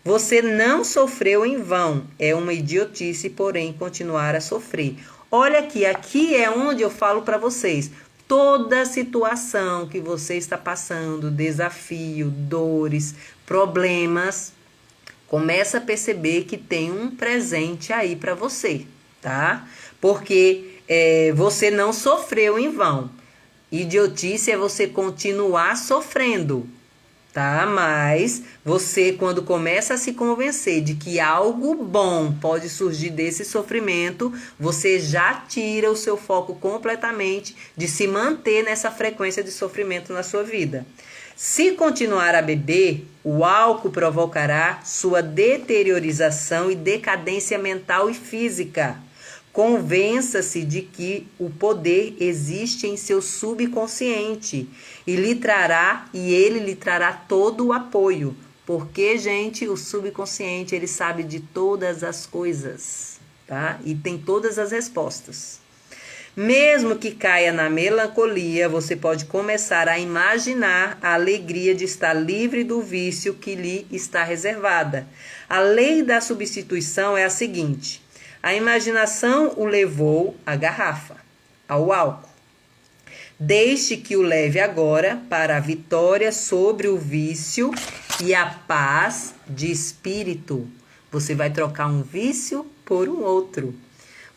Você não sofreu em vão. É uma idiotice, porém, continuar a sofrer. Olha aqui é onde eu falo para vocês. Toda situação que você está passando, desafio, dores, problemas, começa a perceber que tem um presente aí para você, tá? Porque você não sofreu em vão. Idiotice é você continuar sofrendo, tá? Mas você, quando começa a se convencer de que algo bom pode surgir desse sofrimento, você já tira o seu foco completamente de se manter nessa frequência de sofrimento na sua vida. Se continuar a beber, o álcool provocará sua deteriorização e decadência mental e física. Convença-se de que o poder existe em seu subconsciente e ele lhe trará todo o apoio. Porque, gente, o subconsciente, ele sabe de todas as coisas, tá? E tem todas as respostas. Mesmo que caia na melancolia, você pode começar a imaginar a alegria de estar livre do vício que lhe está reservada. A lei da substituição é a seguinte: a imaginação o levou à garrafa, ao álcool. Deixe que o leve agora para a vitória sobre o vício e a paz de espírito. Você vai trocar um vício por um outro.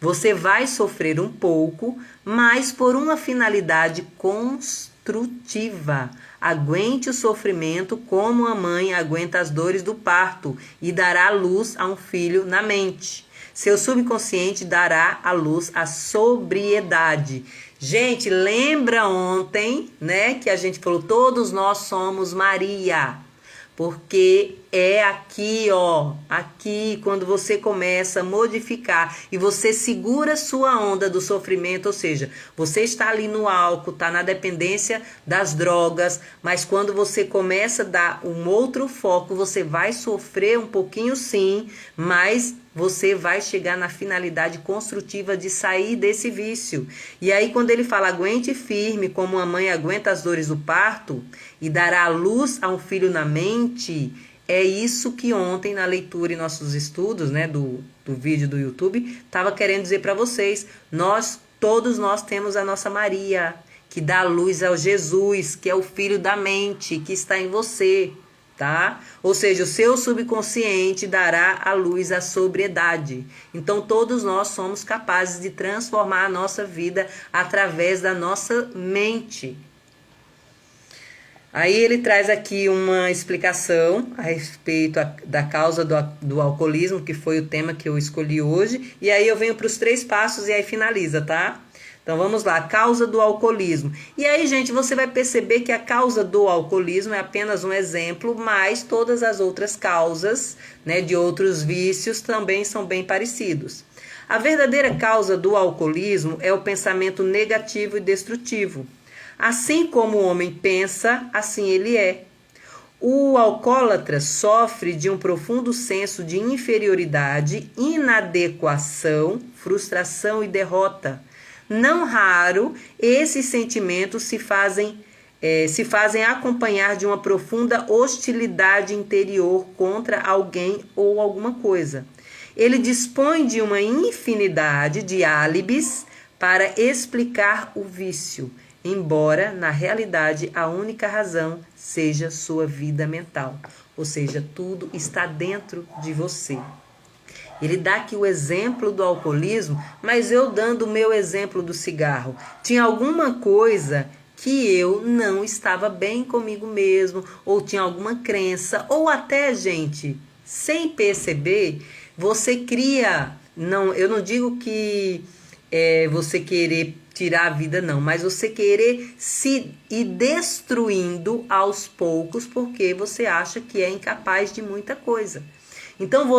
Você vai sofrer um pouco, mas por uma finalidade construtiva. Aguente o sofrimento como a mãe aguenta as dores do parto e dará luz a um filho na mente. Seu subconsciente dará à luz a sobriedade. Gente, lembra ontem, né, que a gente falou, todos nós somos Maria. Porque é aqui, ó, aqui quando você começa a modificar e você segura sua onda do sofrimento, ou seja, você está ali no álcool, está na dependência das drogas, mas quando você começa a dar um outro foco, você vai sofrer um pouquinho sim, mas você vai chegar na finalidade construtiva de sair desse vício. E aí quando ele fala aguente firme, como a mãe aguenta as dores do parto e dará a luz a um filho na mente, é isso que ontem na leitura e nossos estudos, né, do vídeo do YouTube, estava querendo dizer para vocês. Todos nós temos a nossa Maria, que dá luz ao Jesus, que é o filho da mente, que está em você. Tá? Ou seja, o seu subconsciente dará à luz a sobriedade. Então, todos nós somos capazes de transformar a nossa vida através da nossa mente. Aí ele traz aqui uma explicação a respeito da causa do alcoolismo, que foi o tema que eu escolhi hoje. E aí eu venho para os 3 passos e aí finaliza, tá? Então vamos lá, causa do alcoolismo. E aí, gente, você vai perceber que a causa do alcoolismo é apenas um exemplo, mas todas as outras causas, né, de outros vícios também são bem parecidos. A verdadeira causa do alcoolismo é o pensamento negativo e destrutivo. Assim como o homem pensa, assim ele é. O alcoólatra sofre de um profundo senso de inferioridade, inadequação, frustração e derrota. Não raro, esses sentimentos se fazem acompanhar de uma profunda hostilidade interior contra alguém ou alguma coisa. Ele dispõe de uma infinidade de álibis para explicar o vício, embora, na realidade, a única razão seja sua vida mental. Ou seja, tudo está dentro de você. Ele dá aqui o exemplo do alcoolismo, mas eu dando o meu exemplo do cigarro. Tinha alguma coisa que eu não estava bem comigo mesmo, ou tinha alguma crença, ou até, gente, sem perceber, você cria... eu não digo que você querer tirar a vida, não, mas você querer se ir destruindo aos poucos, porque você acha que é incapaz de muita coisa. Então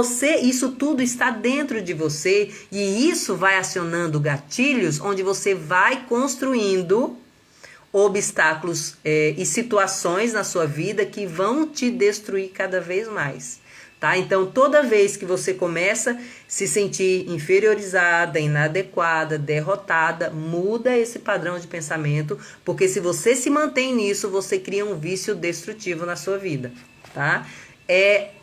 isso tudo está dentro de você e isso vai acionando gatilhos onde você vai construindo obstáculos e situações na sua vida que vão te destruir cada vez mais. Tá? Então, toda vez que você começa a se sentir inferiorizada, inadequada, derrotada, muda esse padrão de pensamento, porque se você se mantém nisso, você cria um vício destrutivo na sua vida. Tá?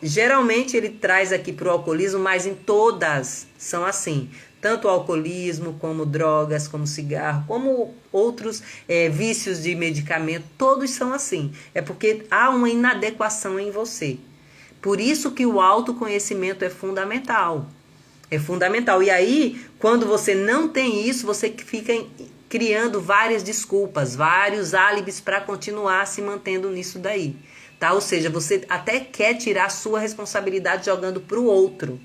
Geralmente ele traz aqui para o alcoolismo, mas em todas são assim. Tanto o alcoolismo, como drogas, como cigarro, como outros vícios de medicamento, todos são assim. É porque há uma inadequação em você. Por isso que o autoconhecimento é fundamental. É fundamental. E aí, quando você não tem isso, você fica criando várias desculpas, vários álibis para continuar se mantendo nisso daí. Tá? Ou seja, você até quer tirar a sua responsabilidade jogando para o outro.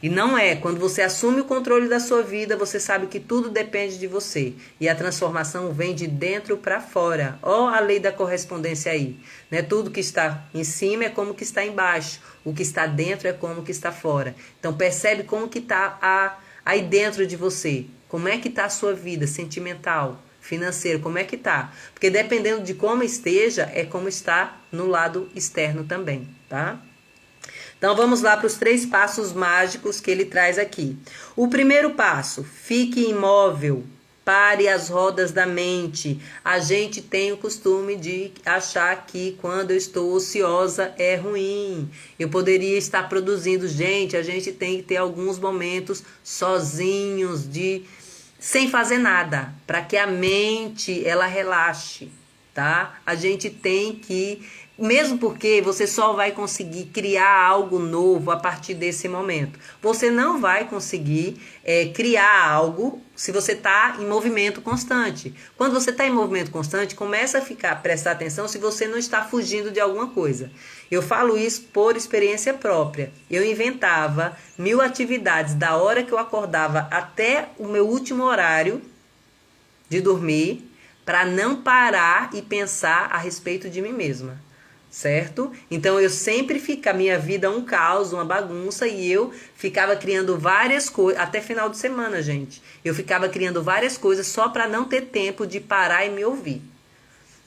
E não é. Quando você assume o controle da sua vida, você sabe que tudo depende de você. E a transformação vem de dentro para fora. Ó a lei da correspondência aí. Né? Tudo que está em cima é como que está embaixo. O que está dentro é como que está fora. Então percebe como que está aí dentro de você. Como é que está a sua vida sentimental, financeira, como é que está? Porque dependendo de como esteja, é como está no lado externo também, tá? Então vamos lá para os 3 passos mágicos que ele traz aqui. O primeiro passo, fique imóvel, pare as rodas da mente. A gente tem o costume de achar que quando eu estou ociosa é ruim. Eu poderia estar produzindo. Gente, a gente tem que ter alguns momentos sozinhos, sem fazer nada, para que a mente ela relaxe, tá? A gente tem que... Mesmo porque você só vai conseguir criar algo novo a partir desse momento. Você não vai conseguir criar algo se você está em movimento constante. Quando você está em movimento constante, começa a prestar atenção se você não está fugindo de alguma coisa. Eu falo isso por experiência própria. Eu inventava 1000 atividades da hora que eu acordava até o meu último horário de dormir para não parar e pensar a respeito de mim mesma. Certo? Então eu sempre a minha vida um caos, uma bagunça, e eu ficava criando várias coisas, até final de semana, gente. Eu ficava criando várias coisas só para não ter tempo de parar e me ouvir.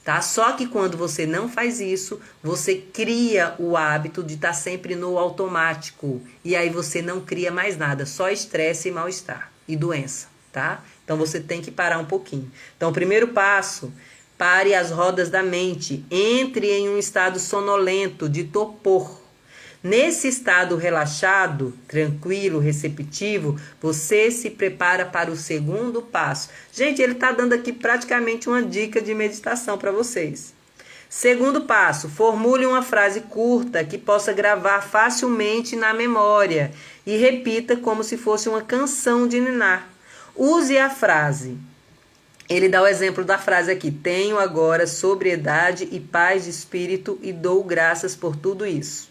Tá? Só que quando você não faz isso, você cria o hábito de estar sempre no automático. E aí você não cria mais nada, só estresse e mal-estar e doença, tá? Então você tem que parar um pouquinho. Então o primeiro passo... Pare as rodas da mente. Entre em um estado sonolento, de torpor. Nesse estado relaxado, tranquilo, receptivo, você se prepara para o segundo passo. Gente, ele está dando aqui praticamente uma dica de meditação para vocês. Segundo passo, formule uma frase curta que possa gravar facilmente na memória e repita como se fosse uma canção de ninar. Use a frase. Ele dá o exemplo da frase aqui: tenho agora sobriedade e paz de espírito e dou graças por tudo isso.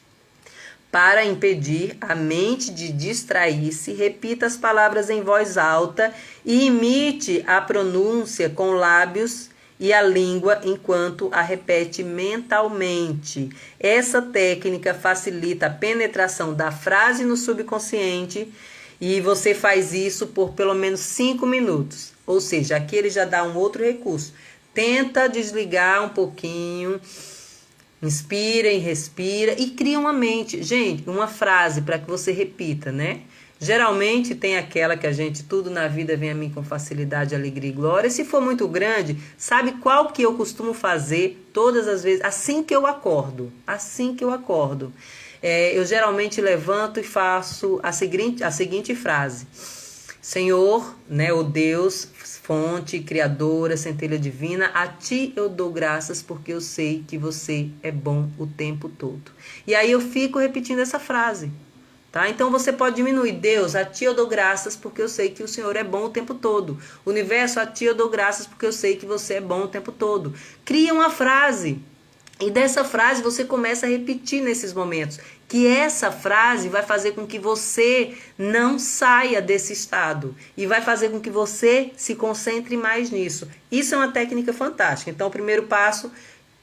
Para impedir a mente de distrair-se, repita as palavras em voz alta e imite a pronúncia com lábios e a língua enquanto a repete mentalmente. Essa técnica facilita a penetração da frase no subconsciente e você faz isso por pelo menos 5 minutos. Ou seja, aqui ele já dá um outro recurso. Tenta desligar um pouquinho, inspira e respira e cria uma mente. Gente, uma frase para que você repita, né? Geralmente tem aquela que a gente, tudo na vida vem a mim com facilidade, alegria e glória. Se for muito grande, sabe qual que eu costumo fazer todas as vezes? Assim que eu acordo. Eu geralmente levanto e faço a seguinte frase. Senhor, né, o Deus, fonte, criadora, centelha divina, a ti eu dou graças porque eu sei que você é bom o tempo todo. E aí eu fico repetindo essa frase, tá? Então você pode diminuir. Deus, a ti eu dou graças porque eu sei que o Senhor é bom o tempo todo. Universo, a ti eu dou graças porque eu sei que você é bom o tempo todo. Cria uma frase. E dessa frase você começa a repetir nesses momentos. Que essa frase vai fazer com que você não saia desse estado. E vai fazer com que você se concentre mais nisso. Isso é uma técnica fantástica. Então, o primeiro passo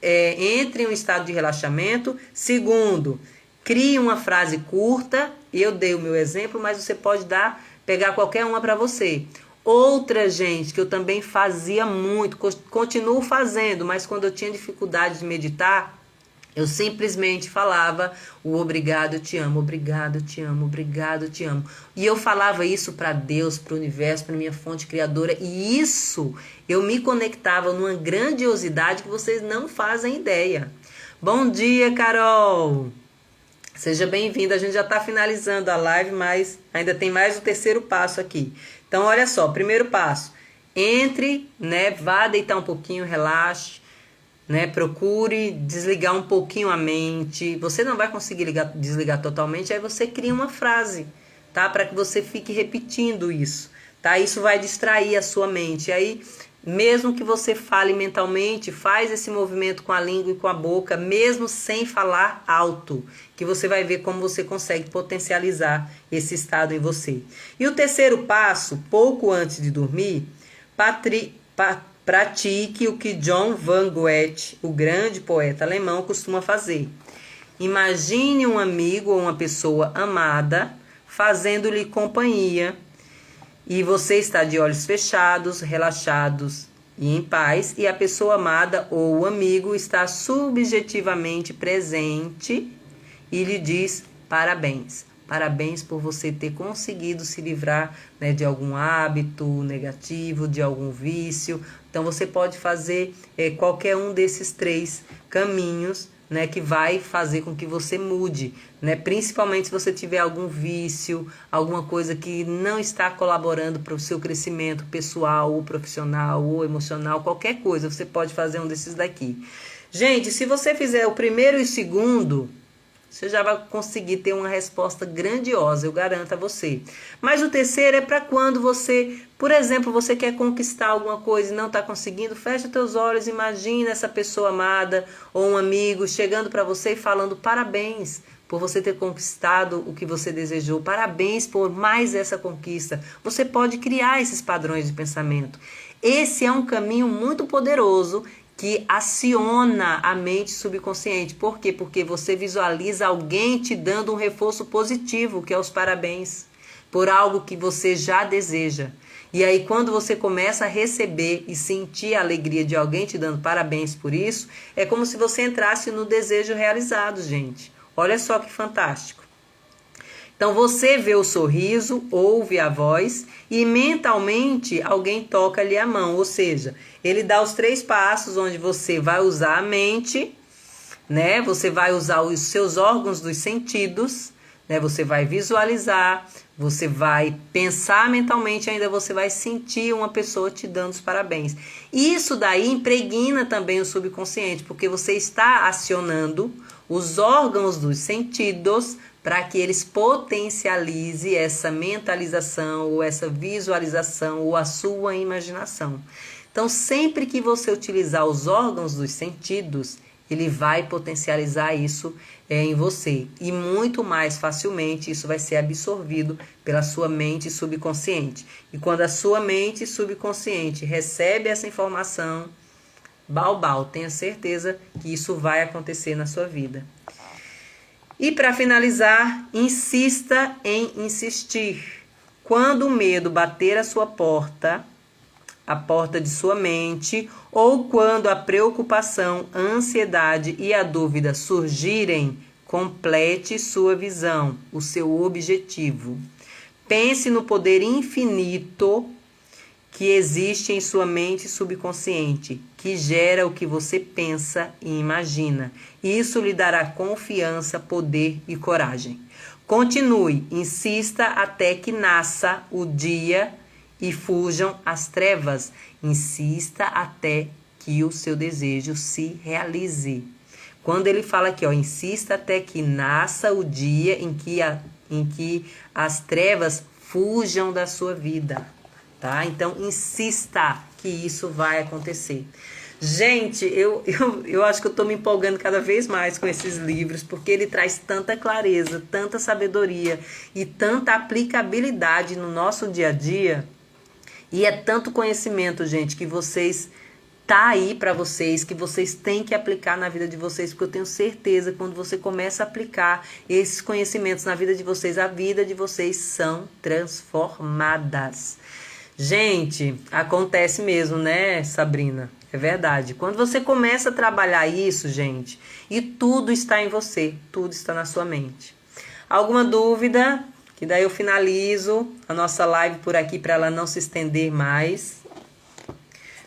é entre em um estado de relaxamento. Segundo, Crie uma frase curta, eu dei o meu exemplo, mas você pode pegar qualquer uma para você. Outra, gente, que eu também fazia muito, continuo fazendo, mas quando eu tinha dificuldade de meditar, eu simplesmente falava o obrigado, eu te amo, obrigado, eu te amo, obrigado, eu te amo. E eu falava isso para Deus, para o universo, para minha fonte criadora. E isso eu me conectava numa grandiosidade que vocês não fazem ideia. Bom dia, Carol! Seja bem-vinda. A gente já está finalizando a live, mas ainda tem mais o terceiro passo aqui. Então, olha só, primeiro passo. Entre, né? Vá deitar um pouquinho, relaxe. Né, procure desligar um pouquinho a mente. Você não vai conseguir desligar totalmente, aí você cria uma frase, tá? Para que você fique repetindo isso, tá? Isso vai distrair a sua mente. Aí, mesmo que você fale mentalmente, faz esse movimento com a língua e com a boca, mesmo sem falar alto, que você vai ver como você consegue potencializar esse estado em você. E o terceiro passo, pouco antes de dormir, pratique o que John Van Goethe, o grande poeta alemão, costuma fazer. Imagine um amigo ou uma pessoa amada fazendo-lhe companhia e você está de olhos fechados, relaxados e em paz, e a pessoa amada ou o amigo está subjetivamente presente e lhe diz parabéns. Parabéns por você ter conseguido se livrar, né, de algum hábito negativo, de algum vício. Então, você pode fazer qualquer um desses 3 caminhos, né, que vai fazer com que você mude, né? Principalmente se você tiver algum vício, alguma coisa que não está colaborando para o seu crescimento pessoal, ou profissional, ou emocional, qualquer coisa, você pode fazer um desses daqui. Gente, se você fizer o primeiro e o segundo, você já vai conseguir ter uma resposta grandiosa, eu garanto a você. Mas o terceiro é para quando você, por exemplo, você quer conquistar alguma coisa e não está conseguindo, fecha teus olhos, imagina essa pessoa amada ou um amigo chegando para você e falando parabéns por você ter conquistado o que você desejou, parabéns por mais essa conquista. Você pode criar esses padrões de pensamento. Esse é um caminho muito poderoso que aciona a mente subconsciente. Por quê? Porque você visualiza alguém te dando um reforço positivo, que é os parabéns, por algo que você já deseja. E aí, quando você começa a receber e sentir a alegria de alguém te dando parabéns por isso, é como se você entrasse no desejo realizado, gente. Olha só que fantástico. Então, você vê o sorriso, ouve a voz e mentalmente alguém toca-lhe a mão. Ou seja, ele dá os 3 passos onde você vai usar a mente, né? Você vai usar os seus órgãos dos sentidos, né? Você vai visualizar, você vai pensar mentalmente, ainda você vai sentir uma pessoa te dando os parabéns. Isso daí impregna também o subconsciente, porque você está acionando os órgãos dos sentidos para que eles potencializem essa mentalização ou essa visualização ou a sua imaginação. Então, sempre que você utilizar os órgãos dos sentidos, ele vai potencializar isso em você. E muito mais facilmente isso vai ser absorvido pela sua mente subconsciente. E quando a sua mente subconsciente recebe essa informação, baubau, tenha certeza que isso vai acontecer na sua vida. E para finalizar, insista em insistir. Quando o medo bater a sua porta, a porta de sua mente, ou quando a preocupação, a ansiedade e a dúvida surgirem, complete sua visão, o seu objetivo. Pense no poder infinito que existe em sua mente subconsciente, que gera o que você pensa e imagina. Isso lhe dará confiança, poder e coragem. Continue, insista até que nasça o dia e fujam as trevas. Insista até que o seu desejo se realize. Quando ele fala aqui, ó, insista até que nasça o dia em que as trevas fujam da sua vida. Tá? Então, insista que isso vai acontecer. Gente, eu acho que eu estou me empolgando cada vez mais com esses livros, porque ele traz tanta clareza, tanta sabedoria e tanta aplicabilidade no nosso dia a dia. E é tanto conhecimento, gente, que vocês tá aí para vocês, que vocês têm que aplicar na vida de vocês, porque eu tenho certeza que quando você começa a aplicar esses conhecimentos na vida de vocês, a vida de vocês são transformadas. Gente, acontece mesmo, né, Sabrina? É verdade. Quando você começa a trabalhar isso, gente, e tudo está em você, tudo está na sua mente. Alguma dúvida? Que daí eu finalizo a nossa live por aqui para ela não se estender mais.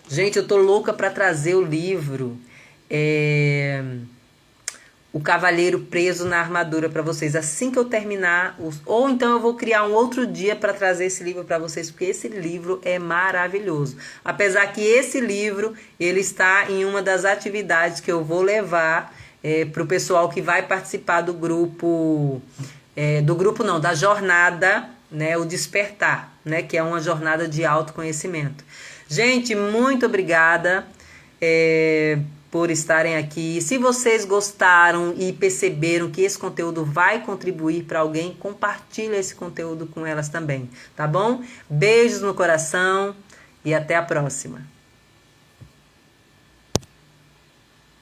Gente, eu tô louca para trazer o livro O Cavaleiro Preso na Armadura para vocês assim que eu terminar, ou então eu vou criar um outro dia para trazer esse livro para vocês, porque esse livro é maravilhoso. Apesar que esse livro, ele está em uma das atividades que eu vou levar para o pessoal que vai participar do grupo, da jornada, né, o Despertar, né, que é uma jornada de autoconhecimento. Gente, muito obrigada por estarem aqui. Se vocês gostaram e perceberam que esse conteúdo vai contribuir para alguém, compartilha esse conteúdo com elas também, tá bom? Beijos no coração e até a próxima.